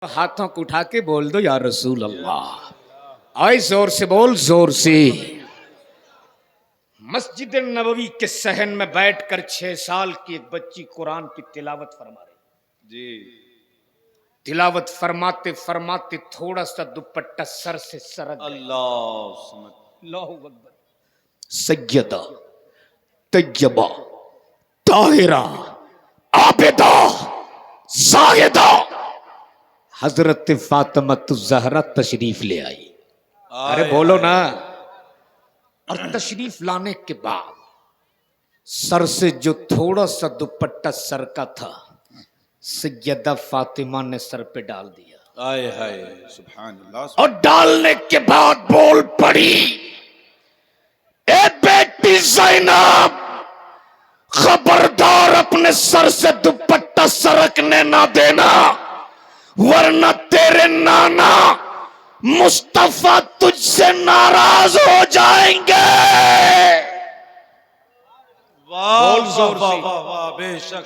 हाथों को उठा के बोल दो या रसूल अल्लाह। आए जोर से बोल, जोर से। मस्जिद नबवी के सहन में बैठकर 6 साल की एक बच्ची कुरान की तिलावत फरमा रही जी। तिलावत फरमाते फरमाते थोड़ा सा दुपट्टा सर से सरक अल्लाह अकबर। सैयदा तैयबा ताहिरा आबिदा जाहिदा हजरत फातिमा ज़हरा तशरीफ ले आई। अरे बोलो ना। और तशरीफ लाने के बाद सर से जो थोड़ा सा दुपट्टा सर का था, सैयदा फातिमा ने सर पे डाल दिया। आए हाय सुभान अल्लाह। और डालने के बाद बोल पड़ी, ए बेटी ज़ैनब, खबरदार अपने सर से दुपट्टा सरकने ना देना, वरना तेरे नाना मुस्तफा तुझसे नाराज हो जाएंगे। वाह वाह वाह वाह, बेशक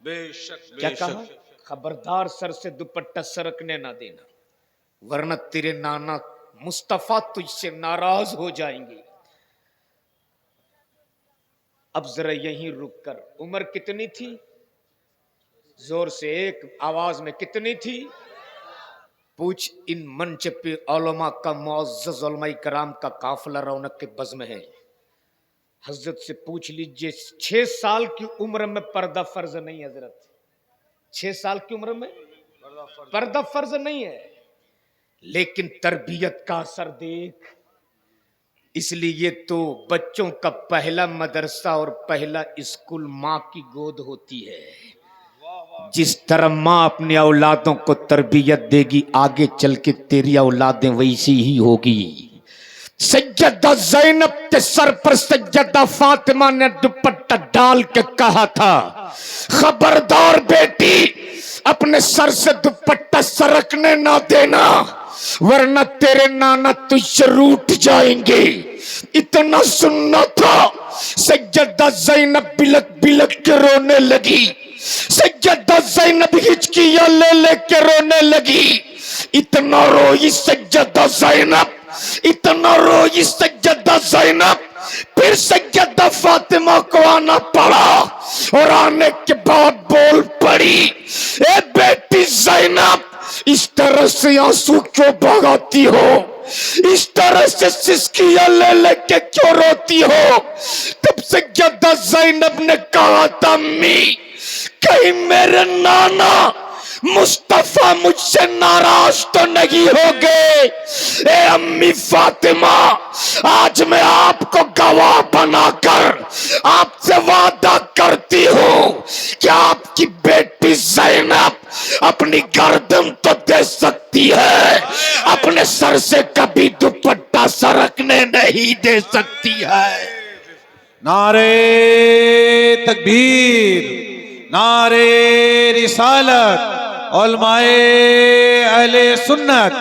बेशक। क्या कहा? खबरदार सर से दुपट्टा सरकने ना देना, वरना तेरे नाना मुस्तफा तुझसे नाराज हो जाएंगे। अब जरा यहीं रुक कर, उम्र कितनी थी? जोर से एक आवाज में, कितनी थी? पूछ इन मंच पे उलमा का, मुअज़्ज़ज़ उलमाए कराम का काफिला रौनक के बज़्म है। हजरत से पूछ लीजिए, 6 साल की उम्र में पर्दा फर्ज नहीं। हजरत 6 साल की उम्र में पर्दा फर्ज नहीं है, लेकिन तरबियत का असर देख। इसलिए तो बच्चों का पहला मदरसा और पहला स्कूल माँ की गोद होती है। जिस तरह माँ अपने औलादों को तरबियत देगी, आगे चल के तेरी औलादें वैसी ही होगी। सैयदा ज़ैनब के सर पर सैयदा फातिमा ने दुपट्टा डाल के कहा था, खबरदार बेटी, अपने सर से दुपट्टा सरकने ना देना, वरना तेरे नाना तुझसे रूठ जाएंगे। इतना सुनना था, सैयदा ज़ैनब बिलक बिलक के रोने लगी। सैयदा ज़ैनब हिचकियां ले लेके रोने लगी। इतना रोई सैयदा ज़ैनब, इतना रोई सैयदा ज़ैनब, फिर सैयदा फातिमा को आना पड़ा। और आने के बाद बोल पड़ी, ए बेटी ज़ैनब, इस तरह से आंसू क्यों बहाती हो? इस तरह से सिसकियां ले लेके क्यों रोती हो? तब सैयदा ज़ैनब ने कहा था, अम्मी, कहीं मेरे नाना मुस्तफा मुझसे नाराज तो नहीं हो गए। ए अम्मी फातिमा, आज मैं आपको गवाह बनाकर आपसे वादा करती हूँ कि आपकी बेटी ज़ैनब अपनी गर्दन तो दे सकती है, अपने सर से कभी दुपट्टा सरकने नहीं दे सकती है। नारे तकबीर, नारे रिसालत, उलमाए अहले सुन्नत,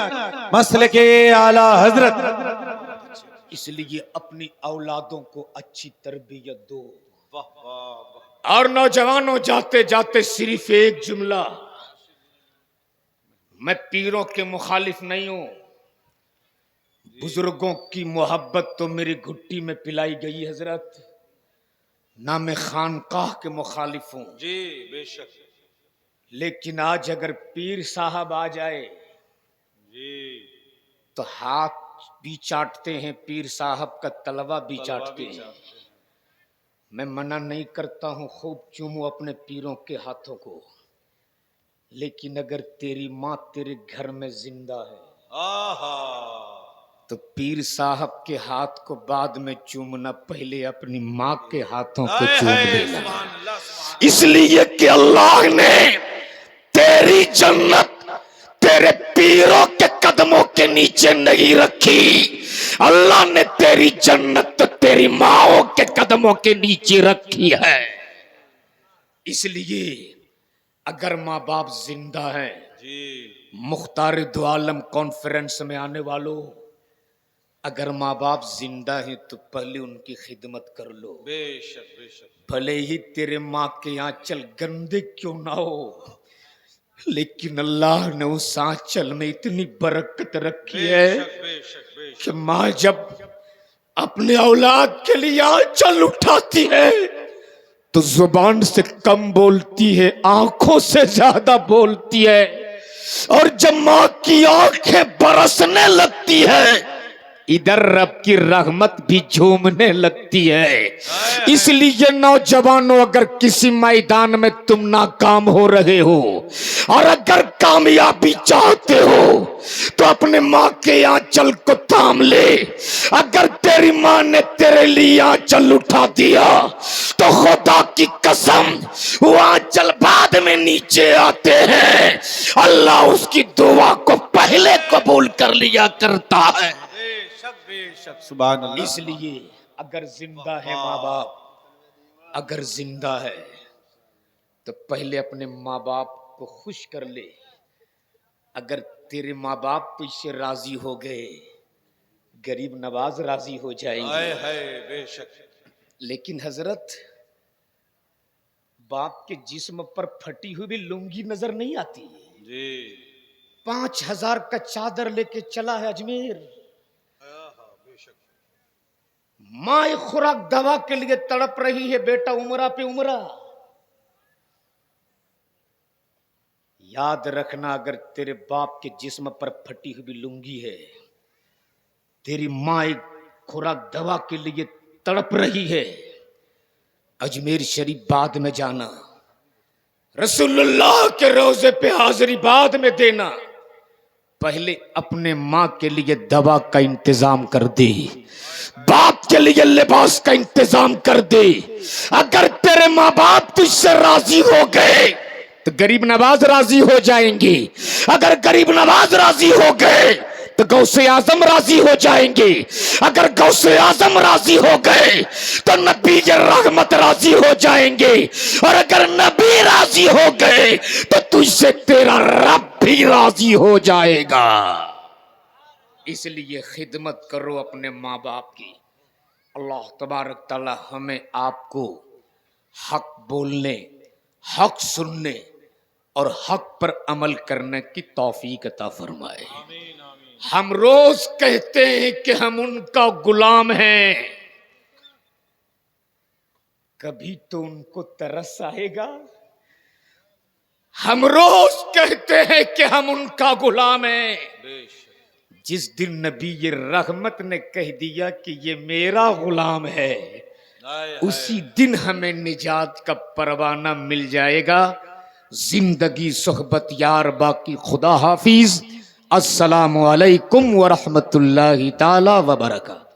मसलके आला हजरत। इसलिए अपनी औलादों को अच्छी तरबियत दो। और नौजवानों, जाते जाते सिर्फ एक जुमला, मैं पीरों के मुखालिफ नहीं हूं, बुजुर्गों की मोहब्बत तो मेरी घुट्टी में पिलाई गई। हजरत, ना मैं खानकाह के मुखालिफ हूं जी, बेशक। लेकिन आज अगर पीर साहब आ जाए जी, तो हाथ भी चाटते हैं, पीर साहब का तलवा भी चाटते हैं। मैं मना नहीं करता हूं, खूब चूमो अपने पीरों के हाथों को, लेकिन अगर तेरी माँ तेरे घर में जिंदा है तो पीर साहब के हाथ को बाद में चूमना, पहले अपनी माँ के हाथों को चूम लेना। इसलिए कि अल्लाह ने तेरी जन्नत तेरे पीरों के कदमों के नीचे नहीं रखी, अल्लाह ने तेरी जन्नत तो तेरी माओ के कदमों के नीचे रखी है। इसलिए अगर माँ बाप जिंदा है, मुख्तार दो आलम कॉन्फ्रेंस में आने वालों, अगर माँ बाप जिंदा है तो पहले उनकी खिदमत कर लो। बेशक बेशक। भले ही तेरे माँ के आंचल गंदे क्यों ना हो, लेकिन अल्लाह ने उस आंचल में इतनी बरकत रखी है बेशक बेशक बेशक। कि माँ जब अपने औलाद के लिए आंचल उठाती है तो जुबान से कम बोलती है, आंखों से ज्यादा बोलती है। और जब माँ की आंखें बरसने लगती है इधर रब की रहमत भी झूमने लगती है। इसलिए नौजवानों, अगर किसी मैदान में तुम नाकाम हो रहे हो और अगर कामयाबी चाहते हो तो अपने माँ के आंचल को थाम ले। अगर तेरी माँ ने तेरे लिए आंचल उठा दिया तो खुदा की कसम वो आंचल बाद में नीचे आते हैं। अल्लाह उसकी दुआ को पहले कबूल कर लिया करता है। बेशक बेशक। सुभान अल्लाह। इसलिए अगर जिंदा है माँ बाप, अगर जिंदा है तो पहले अपने माँ बाप को खुश कर ले। अगर तेरे माँ बाप तुझसे राजी हो गए, गरीब नवाज राजी हो जाएंगे। हाय हाय बेशक। लेकिन हजरत, बाप के जिस्म पर फटी हुई भी लुंगी नजर नहीं आती। जी 5,000 का चादर लेके चला है अजमेर। बेशक। माँ एक खुराक दवा के लिए तड़प रही है, बेटा उमरा पे उमरा। याद रखना, अगर तेरे बाप के जिस्म पर फटी हुई लुंगी है, तेरी माँ एक खुराक दवा के लिए तड़प रही है, अजमेर शरीफ बाद में जाना, रसूलुल्लाह के रोजे पे हाजिरी बाद में देना। पहले अपने माँ के लिए दवा का इंतजाम कर दे, बाप के लिए लिबास का इंतजाम कर दे। अगर तेरे माँ बाप तुझसे राजी हो गए तो गरीब नवाज राजी हो जाएंगे। अगर गरीब नवाज राजी हो गए तो गौसे आजम राजी हो जाएंगे। अगर गौसे आजम राजी हो गए तो नबी के रहमत राजी हो जाएंगे। और अगर नबी राजी हो गए तो तुझसे तेरा रब भी राजी हो जाएगा। इसलिए खिदमत करो अपने माँ बाप की। अल्लाह तबारक ताला हमें आपको हक बोलने, हक सुनने और हक पर अमल करने की तौफीक अता फरमाए। हम रोज कहते हैं कि हम उनका गुलाम हैं, कभी तो उनको तरस आएगा। हम रोज कहते हैं कि हम उनका गुलाम हैं। जिस दिन नबी ये रहमत ने कह दिया कि ये मेरा गुलाम है, उसी दिन हमें निजात का परवाना मिल जाएगा। जिंदगी सोहबत यार बाकी। खुदा हाफिज। अस्सलामु अलैकुम व रहमतुल्लाहि ताला व बरकातहू।